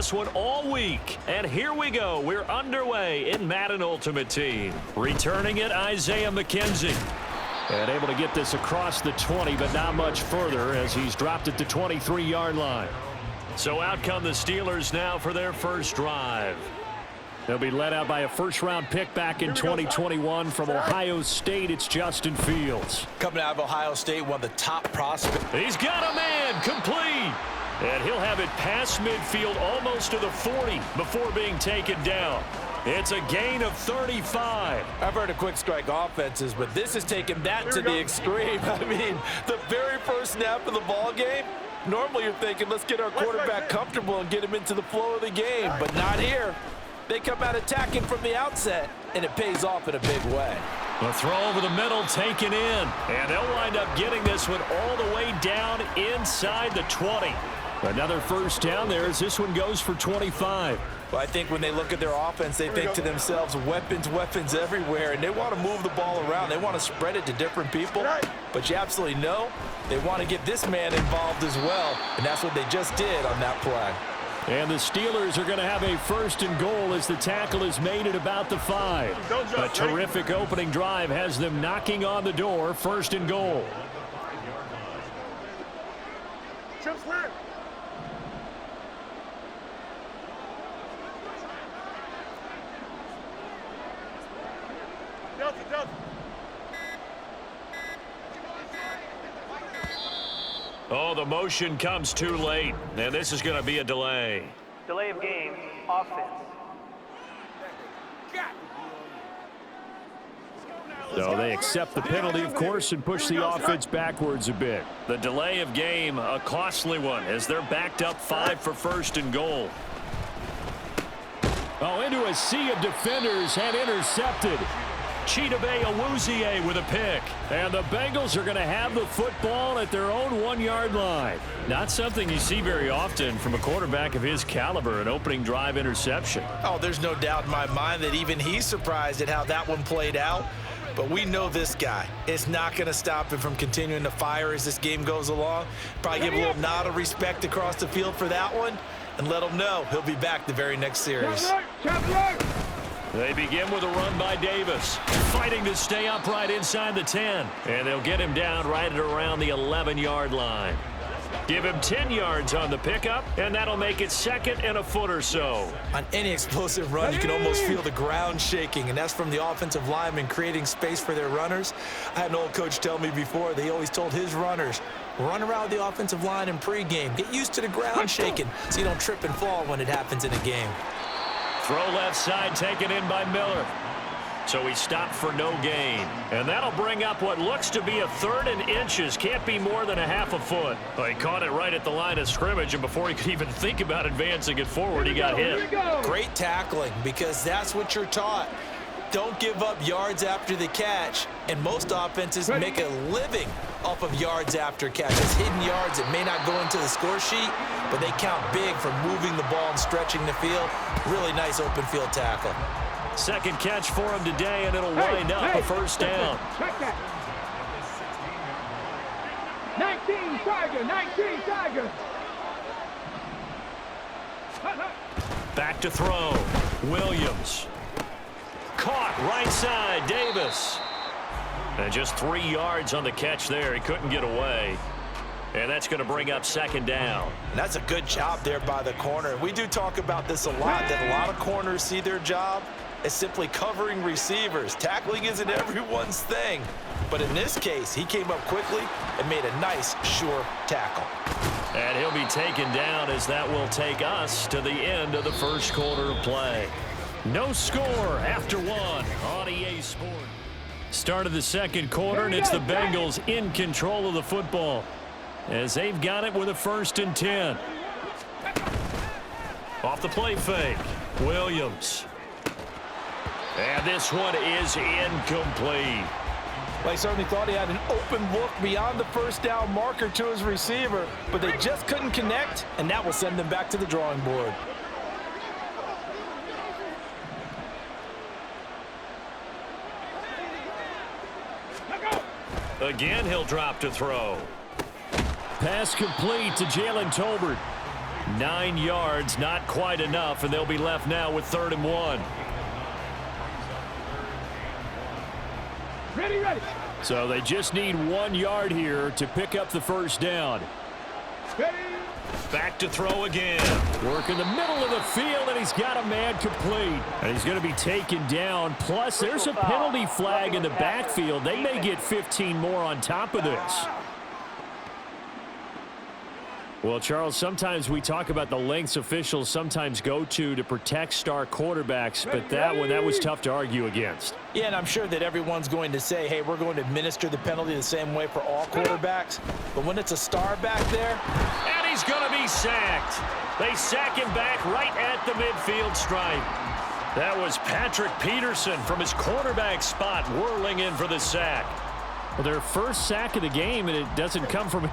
this one all week. And here we go. We're underway in Madden Ultimate Team. Returning it, Isaiah McKenzie. And able to get this across the 20, but not much further as he's dropped it to 23-yard line. So out come the Steelers now for their first drive. They'll be led out by a first-round pick back in 2021 from Ohio State. It's Justin Fields. Coming out of Ohio State, one of the top prospects. He's got a man, complete. And he'll have it past midfield almost to the 40 before being taken down. It's a gain of 35. I've heard of quick strike offenses, but this is taking that to the extreme. I mean, the very first snap of the ball game, normally you're thinking, let's get our quarterback comfortable and get him into the flow of the game, but not here. They come out attacking from the outset, and it pays off in a big way. A throw over the middle taken in, and they'll wind up getting this one all the way down inside the 20. Another first down there as this one goes for 25. Well, I think when they look at their offense, they think to themselves, weapons, weapons everywhere, and they want to move the ball around. They want to spread it to different people, but you absolutely know they want to get this man involved as well, and that's what they just did on that play. And the Steelers are going to have a first and goal as the tackle is made at about the 5. A terrific opening drive has them knocking on the door. First and goal. Oh, the motion comes too late, and this is going to be a delay. Delay of game, offense. So they accept the penalty, of course, and push the offense backwards a bit. The delay of game, a costly one, as they're backed up 5 for first and goal. Oh, into a sea of defenders and intercepted. Chidobe Awuzie with a pick. And the Bengals are going to have the football at their own 1-yard line. Not something you see very often from a quarterback of his caliber, an opening drive interception. Oh, there's no doubt in my mind that even he's surprised at how that one played out. But we know this guy. It's not going to stop him from continuing to fire as this game goes along. Probably give a little nod of respect across the field for that one and let him know he'll be back the very next series. They begin with a run by Davis, fighting to stay upright inside the 10. And they'll get him down right at around the 11-yard line. Give him 10 yards on the pickup, and that'll make it second and a foot or so. On any explosive run, you can almost feel the ground shaking, and that's from the offensive linemen creating space for their runners. I had an old coach tell me before, they always told his runners, run around the offensive line in pregame. Get used to the ground shaking so you don't trip and fall when it happens in a game. Throw left side taken in by Miller. So he stopped for no gain. And that'll bring up what looks to be a 3rd and inches. Can't be more than a half a foot. Well, he caught it right at the line of scrimmage, and before he could even think about advancing it forward, he got hit. Great tackling, because that's what you're taught. Don't give up yards after the catch. And most offenses make a living off of yards after catches. Hidden yards that may not go into the score sheet, but they count big for moving the ball and stretching the field. Really nice open field tackle. Second catch for him today, and it'll wind up a first down. Check that. 19 Tiger, 19 Tiger. Back to throw. Williams. Caught right side, Davis. And just 3 yards on the catch there. He couldn't get away. And that's going to bring up second down. And that's a good job there by the corner. We do talk about this a lot, that a lot of corners see their job as simply covering receivers. Tackling isn't everyone's thing. But in this case, he came up quickly and made a nice, sure tackle. And he'll be taken down as that will take us to the end of the first quarter of play. No score after 1 on EA Sports. Start of the second quarter, and it's the Bengals in control of the football as they've got it with a 1st and 10. Off the play fake, Williams. And this one is incomplete. Well, he certainly thought he had an open look beyond the first down marker to his receiver, but they just couldn't connect, and that will send them back to the drawing board. Again, he'll drop to throw. Pass complete to Jalen Tolbert. 9 yards, not quite enough, and they'll be left now with 3rd and 1. Ready, ready. So they just need 1 yard here to pick up the first down. Ready. Back to throw again. Work in the middle of the field, and he's got a man complete. And he's going to be taken down. Plus, there's a penalty flag in the backfield. They may get 15 more on top of this. Well, Charles, sometimes we talk about the lengths officials sometimes go to protect star quarterbacks, but that was tough to argue against. Yeah, and I'm sure that everyone's going to say, hey, we're going to administer the penalty the same way for all quarterbacks. But when it's a star back there, and he's going to be sacked. They sack him back right at the midfield stripe. That was Patrick Peterson from his quarterback spot whirling in for the sack. Well, their first sack of the game, and it doesn't come from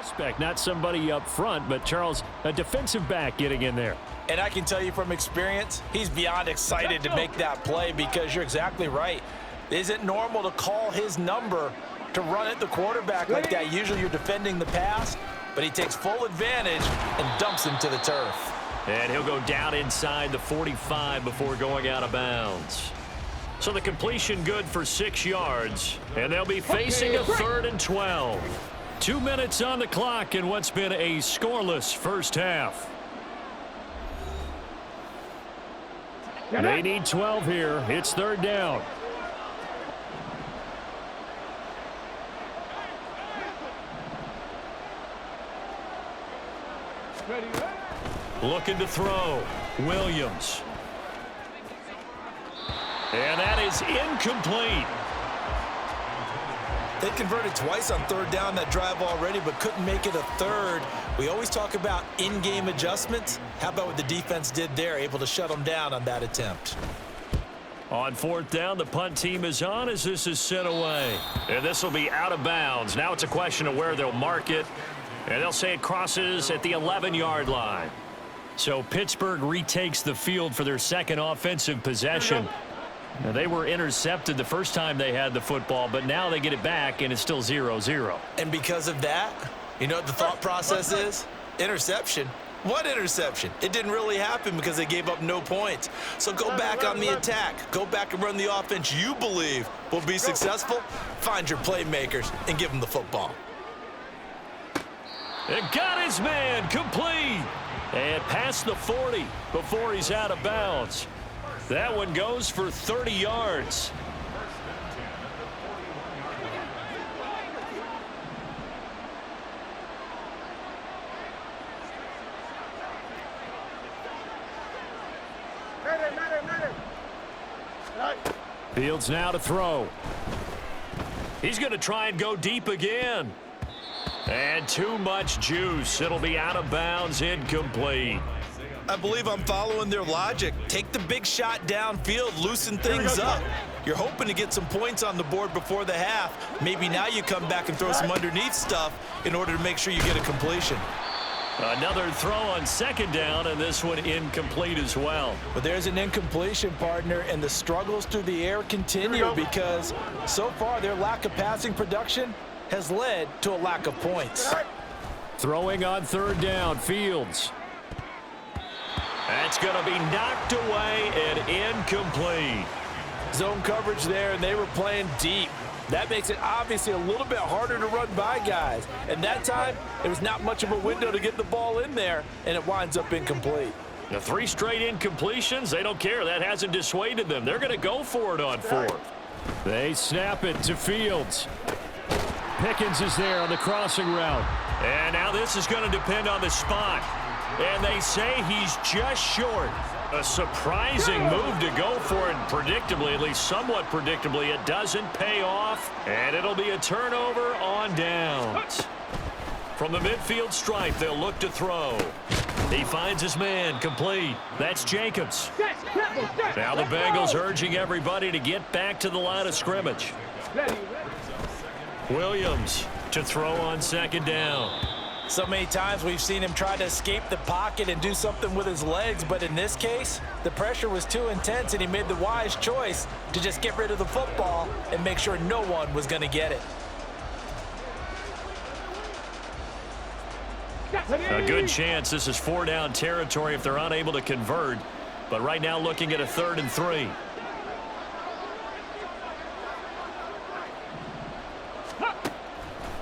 suspect, not somebody up front, but Charles, a defensive back getting in there. and I can tell you from experience, he's beyond excited to make that play because you're exactly right. Is it normal to call his number to run at the quarterback like that? Usually you're defending the pass, but he takes full advantage and dumps him to the turf. And he'll go down inside the 45 before going out of bounds. So the completion good for 6 yards, and they'll be facing a 3rd and 12. 2 minutes on the clock in what's been a scoreless first half. They need 12 here. It's 3rd down. Looking to throw. Williams. And that is incomplete. They converted twice on 3rd down that drive already, but couldn't make it a 3rd. We always talk about in-game adjustments. How about what the defense did there, able to shut them down on that attempt? On 4th down, the punt team is on as this is sent away. And this will be out of bounds. Now it's a question of where they'll mark it. And they'll say it crosses at the 11-yard line. So Pittsburgh retakes the field for their second offensive possession. Now, they were intercepted the first time they had the football, but now they get it back, and it's still 0-0. And because of that, you know what the thought process is? Interception. What interception? It didn't really happen because they gave up no points. So go back on the attack. Go back and run the offense you believe will be successful. Find your playmakers and give them the football. And got his man complete. And past the 40 before he's out of bounds. That one goes for 30 yards. Fields now to throw. He's going to try and go deep again. And too much juice. It'll be out of bounds, incomplete. I believe I'm following their logic. Take the big shot downfield, loosen things up. You're hoping to get some points on the board before the half. Maybe now you come back and throw some underneath stuff in order to make sure you get a completion. Another throw on 2nd down, and this one incomplete as well. But there's an incompletion, partner, and the struggles through the air continue because so far their lack of passing production has led to a lack of points. Throwing on 3rd down, Fields. That's going to be knocked away and incomplete. Zone coverage there, and they were playing deep. That makes it obviously a little bit harder to run by guys. And that time, it was not much of a window to get the ball in there, and it winds up incomplete. The 3 straight incompletions, they don't care. That hasn't dissuaded them. They're going to go for it on 4th. They snap it to Fields. Pickens is there on the crossing route. And now this is going to depend on the spot. And they say he's just short. A surprising move to go for it. Predictably, at least somewhat predictably, it doesn't pay off. And it'll be a turnover on downs. From the midfield stripe, they'll look to throw. He finds his man complete. That's Jacobs. Now the Bengals urging everybody to get back to the line of scrimmage. Williams to throw on 2nd down. So many times we've seen him try to escape the pocket and do something with his legs, but in this case, the pressure was too intense and he made the wise choice to just get rid of the football and make sure no one was going to get it. A good chance this is 4-down territory if they're unable to convert. But right now looking at a 3rd and 3.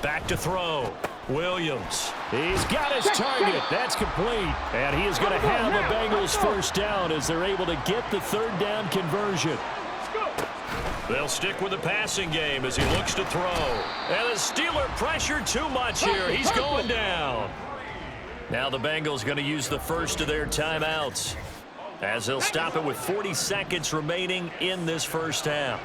Back to throw. Williams. He's got his target. That's complete. And he is going to have the Bengals first down as they're able to get the 3rd down conversion. They'll stick with the passing game as he looks to throw. And the Steeler pressure too much here. He's going down. Now the Bengals going to use the first of their timeouts as they'll stop it with 40 seconds remaining in this first half.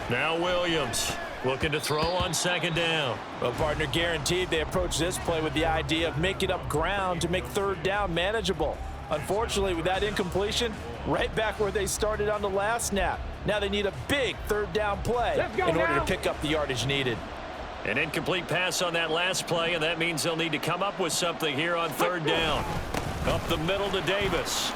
Now Williams looking to throw on 2nd down. Well, partner, guaranteed they approach this play with the idea of making up ground to make 3rd down manageable. Unfortunately, with that incompletion, right back where they started on the last snap. Now they need a big 3rd down play in order to pick up the yardage needed. An incomplete pass on that last play, and that means they'll need to come up with something here on 3rd down. Up the middle to Davis.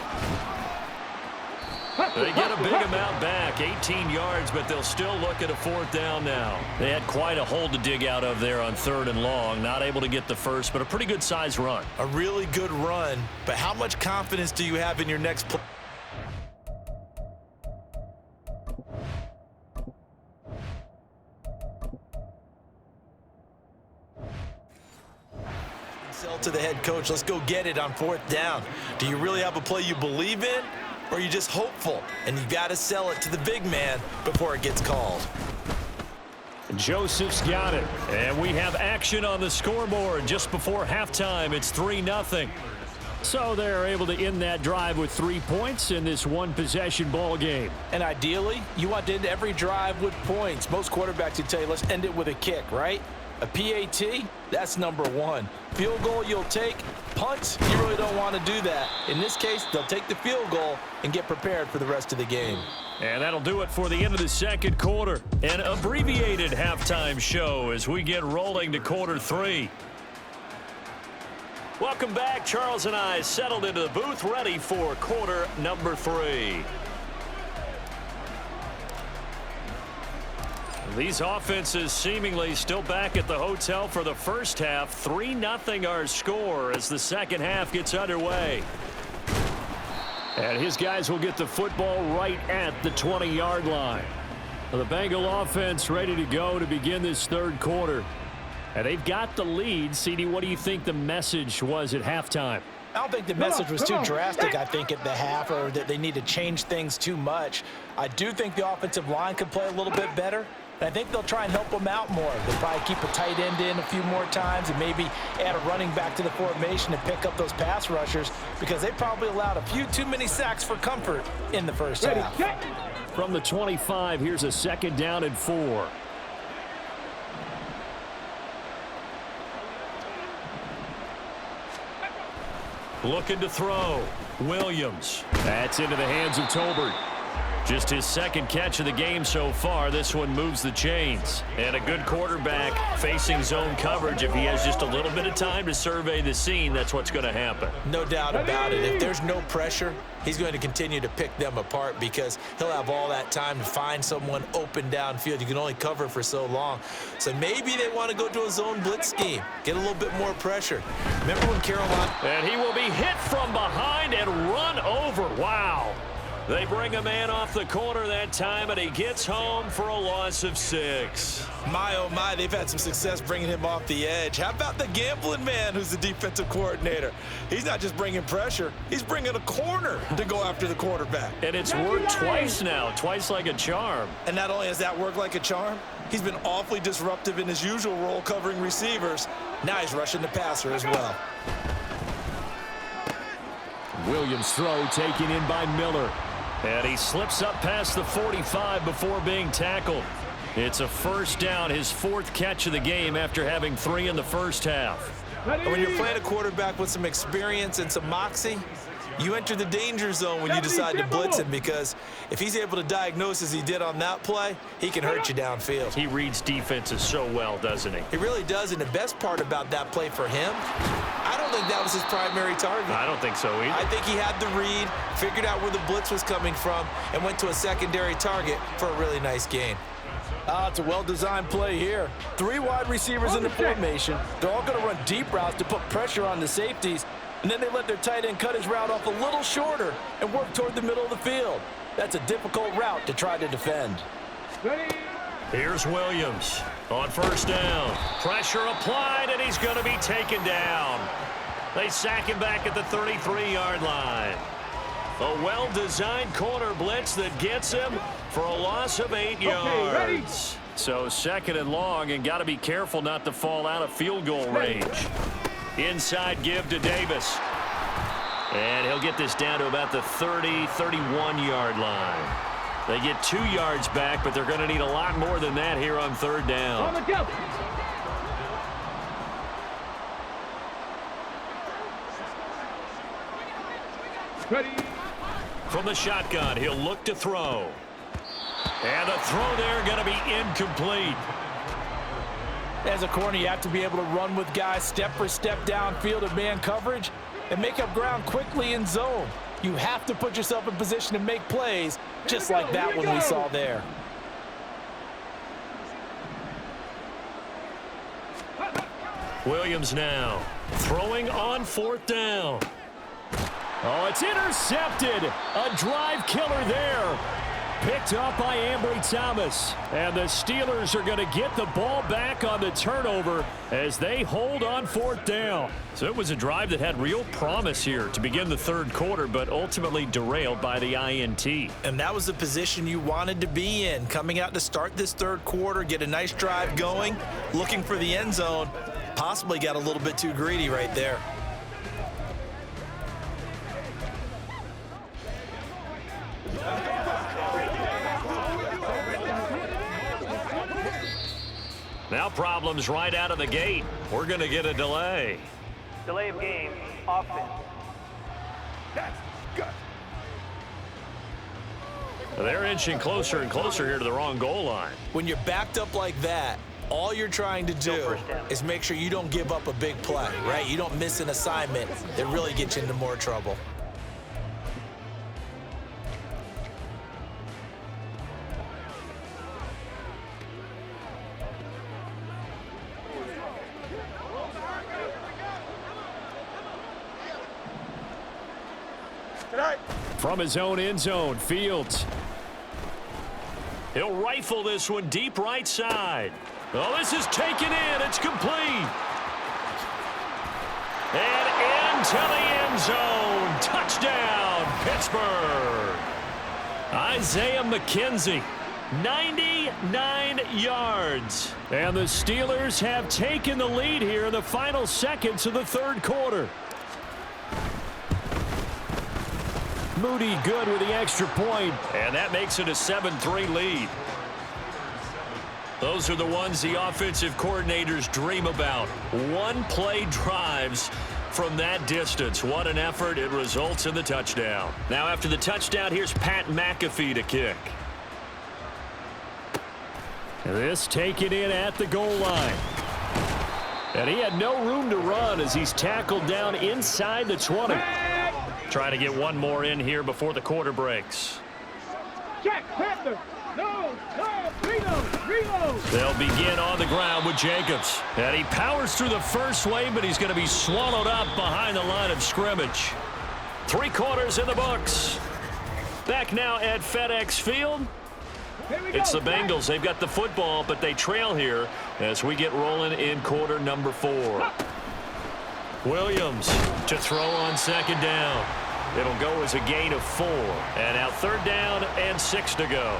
They get a big amount back, 18 yards, but they'll still look at a 4th down now. They had quite a hole to dig out of there on 3rd and long. Not able to get the first, but a pretty good size run. A really good run, but how much confidence do you have in your next play? Sell to the head coach, let's go get it on 4th down. Do you really have a play you believe in? Or are you just hopeful, and you got to sell it to the big man before it gets called? Joseph's got it, and we have action on the scoreboard just before halftime. It's 3-0. So they're able to end that drive with 3 points in this one-possession ball game. And ideally, you want to end every drive with points. Most quarterbacks would tell you, let's end it with a kick, right? A PAT, that's number 1. Field goal you'll take. Punts, you really don't want to do that. In this case, they'll take the field goal and get prepared for the rest of the game. And that'll do it for the end of the 2nd quarter. An abbreviated halftime show as we get rolling to quarter 3. Welcome back. Charles and I settled into the booth ready for quarter number 3. These offenses seemingly still back at the hotel for the first half. 3-0 our score as the second half gets underway. And his guys will get the football right at the 20-yard line. The Bengal offense ready to go to begin this 3rd quarter. And they've got the lead. CD, what do you think the message was at halftime? I don't think the message was too drastic, I think, at the half, or that they need to change things too much. I do think the offensive line could play a little bit better. And I think they'll try and help them out more. They'll probably keep a tight end in a few more times and maybe add a running back to the formation to pick up those pass rushers, because they probably allowed a few too many sacks for comfort in the first half. From the 25, here's a 2nd down and 4. Looking to throw. Williams. That's into the hands of Tolbert. Just his 2nd catch of the game so far. This one moves the chains. And a good quarterback facing zone coverage. If he has just a little bit of time to survey the scene, that's what's going to happen. No doubt about it. If there's no pressure, he's going to continue to pick them apart, because he'll have all that time to find someone open downfield. You can only cover for so long. So maybe they want to go to a zone blitz scheme, get a little bit more pressure. Remember when Carolina... And he will be hit from behind and run over. Wow. They bring a man off the corner that time, and he gets home for a loss of 6. My, oh my, they've had some success bringing him off the edge. How about the gambling man who's the defensive coordinator? He's not just bringing pressure, he's bringing a corner to go after the quarterback. And it's worked twice now, twice like a charm. And not only has that worked like a charm, he's been awfully disruptive in his usual role covering receivers. Now he's rushing the passer as well. Williams' throw taken in by Miller. And he slips up past the 45 before being tackled. It's a first down, his 4th catch of the game after having 3 in the first half. When you're playing a quarterback with some experience and some moxie, you enter the danger zone when you decide to blitz him, because if he's able to diagnose as he did on that play, he can hurt you downfield. He reads defenses so well, doesn't he? He really does, and the best part about that play for him, I don't think that was his primary target. I don't think so either. I think he had the read, figured out where the blitz was coming from, and went to a secondary target for a really nice gain. It's a well-designed play here. 3 wide receivers in the formation. They're all going to run deep routes to put pressure on the safeties, and then they let their tight end cut his route off a little shorter and work toward the middle of the field. That's a difficult route to try to defend. Ready? Here's Williams on first down. Pressure applied, and he's going to be taken down. They sack him back at the 33-yard line. A well-designed corner blitz that gets him for a loss of 8 yards. Ready? So second and long, and got to be careful not to fall out of field goal range. Inside give to Davis. And he'll get this down to about the 30, 31-yard line. They get 2 yards back, but they're going to need a lot more than that here on third down. On the jump. Ready? From the shotgun, he'll look to throw. And the throw there going to be incomplete. As a corner, you have to be able to run with guys step for step downfield in man coverage and make up ground quickly in zone. You have to put yourself in position to make plays, just like that one we saw there. Williams now throwing on fourth down. Oh, it's intercepted. A drive killer there. Picked up by Ambry Thomas. And the Steelers are going to get the ball back on the turnover as they hold on fourth down. So it was a drive that had real promise here to begin the third quarter, but ultimately derailed by the INT. And that was the position you wanted to be in. Coming out to start this third quarter, get a nice drive going, looking for the end zone. Possibly got a little bit too greedy right there. Now problems right out of the gate. We're going to get a delay. Delay of game, offense. They're inching closer and closer here to the wrong goal line. When you're backed up like that, all you're trying to do is make sure you don't give up a big play, right? You don't miss an assignment that really gets you into more trouble. From his own end zone, Fields. He'll rifle this one deep right side. Oh, this is taken in. It's complete. And into the end zone. Touchdown, Pittsburgh. Isaiah McKenzie, 99 yards. And the Steelers have taken the lead here in the final seconds of the third quarter. Moody good with the extra point, and that makes it a 7-3 lead. Those are the ones the offensive coordinators dream about. One-play drives from that distance. What an effort. It results in the touchdown. Now after the touchdown, here's Pat McAfee to kick. This taken in at the goal line. And he had no room to run as he's tackled down inside the 20. Trying to get one more in here before the quarter breaks. Check, Panther. No, reload. They'll begin on the ground with Jacobs. And he powers through the first wave, but he's going to be swallowed up behind the line of scrimmage. 3 quarters in the books. Back now at FedEx Field. It's the Bengals. They've got the football, but they trail here as we get rolling in quarter number 4. Williams to throw on second down. It'll go as a gain of 4. And now third down and 6 to go.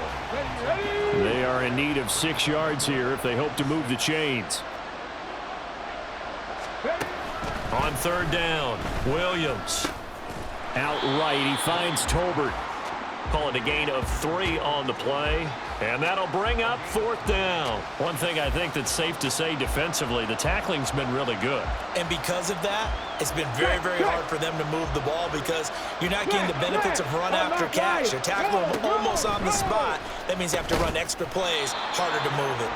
They are in need of 6 yards here if they hope to move the chains. On third down, Williams. Outright, he finds Tolbert. Call it a gain of 3 on the play. And that'll bring up fourth down. One thing I think that's safe to say defensively, the tackling's been really good. And because of that, it's been very, very hard for them to move the ball because you're not getting the benefits of run after catch. You're tackling them almost on the spot. That means you have to run extra plays, harder to move it.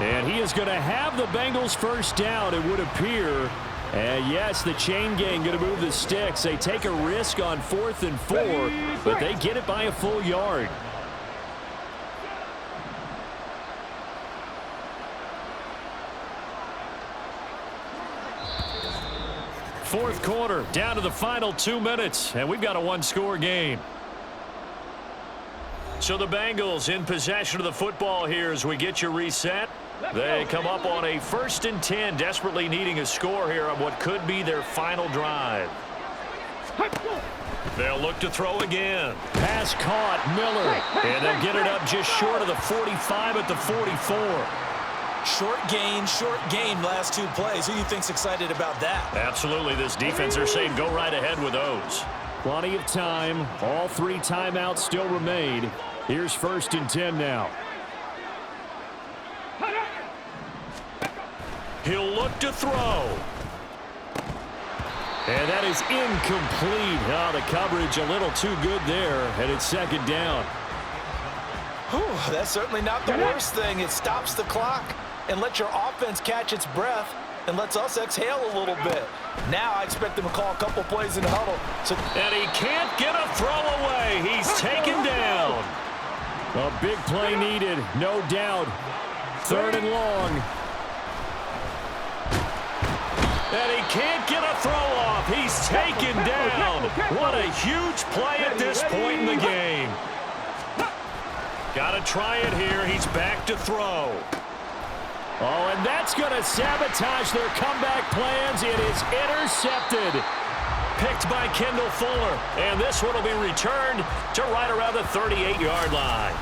And he is going to have the Bengals first down, it would appear. And yes, the chain gang going to move the sticks. They take a risk on 4th and 4, but they get it by a full yard. fourth quarter, down to the final 2 minutes, and we've got a one-score game. So the Bengals in possession of the football here as we get you reset. They come up on a 1st and 10, desperately needing a score here on what could be their final drive. They'll look to throw again. Pass caught, Miller. And they'll get it up just short of the 45 at the 44. Short gain last 2 plays. Who do you think's excited about that? Absolutely. This defense are saying go right ahead with those. Plenty of time. All 3 timeouts still remain. Here's 1st and 10 now. He'll look to throw. And that is incomplete. Oh, the coverage a little too good there, and it's 2nd down. Whew, that's certainly not the worst thing. It stops the clock and lets your offense catch its breath and lets us exhale a little bit. Now I expect them to call a couple plays in the huddle. And he can't get a throw away. He's taken down. A big play needed, no doubt. 3rd and long. And he can't get a throw off. He's taken down. What a huge play at this point in the game. Got to try it here. He's back to throw. Oh, and that's going to sabotage their comeback plans. It is intercepted. Picked by Kendall Fuller. And this one will be returned to right around the 38-yard line.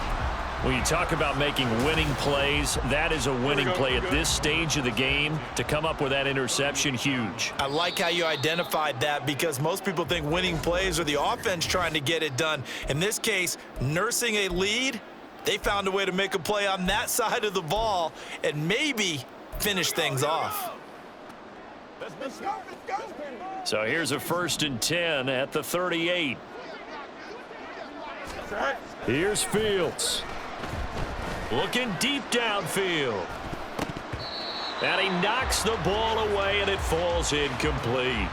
When you talk about making winning plays, that is a winning play at this stage of the game. To come up with that interception, huge. I like how you identified that because most people think winning plays are the offense trying to get it done. In this case, nursing a lead, they found a way to make a play on that side of the ball and maybe finish things off. So here's a 1st and 10 at the 38. Here's Fields. Looking deep downfield. And he knocks the ball away, and it falls incomplete.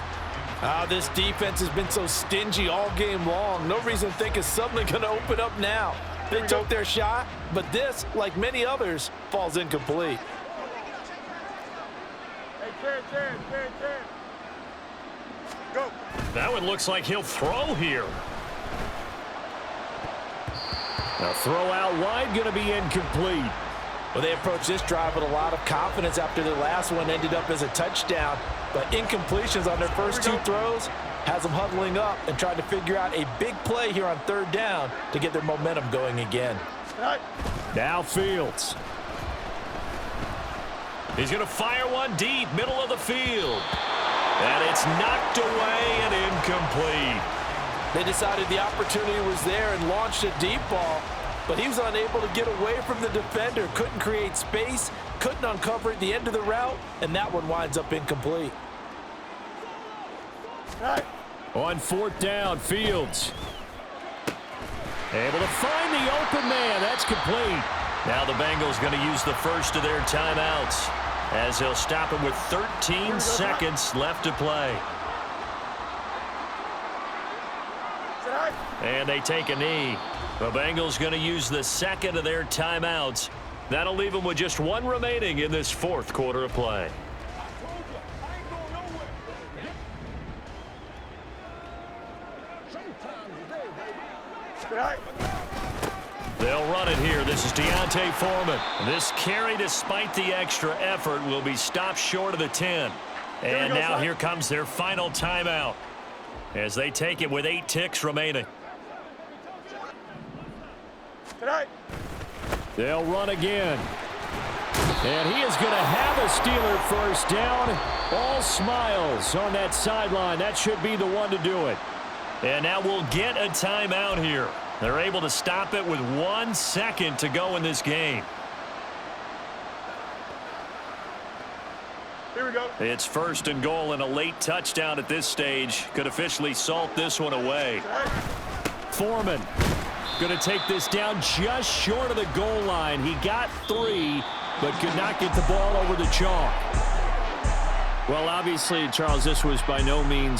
This defense has been so stingy all game long. No reason to think it's suddenly going to open up now. They took their shot, but this, like many others, falls incomplete. Go. That one looks like he'll throw here. Now throw out wide, going to be incomplete. Well, they approached this drive with a lot of confidence after their last one ended up as a touchdown. But incompletions on their first 2 throws has them huddling up and trying to figure out a big play here on 3rd down to get their momentum going again. Now Fields. He's going to fire one deep, middle of the field. And it's knocked away and incomplete. They decided the opportunity was there and launched a deep ball, but he was unable to get away from the defender, couldn't create space, couldn't uncover at the end of the route, and that one winds up incomplete. On 4th down, Fields. Able to find the open man. That's complete. Now the Bengals going to use the first of their timeouts as they'll stop him with 13 seconds left to play. And they take a knee. The Bengals going to use the 2nd of their timeouts. That'll leave them with just 1 remaining in this 4th quarter of play. They'll run it here. This is Deontay Foreman. This carry, despite the extra effort, will be stopped short of the 10. And now here comes their final timeout as they take it with 8 ticks remaining. They'll run again. And he is going to have a Steeler first down. All smiles on that sideline. That should be the one to do it. And now we'll get a timeout here. They're able to stop it with 1 second to go in this game. Here we go. It's 1st and goal, and a late touchdown at this stage could officially salt this one away. Foreman going to take this down just short of the goal line. He got 3, but could not get the ball over the chalk. Well, obviously, Charles, this was by no means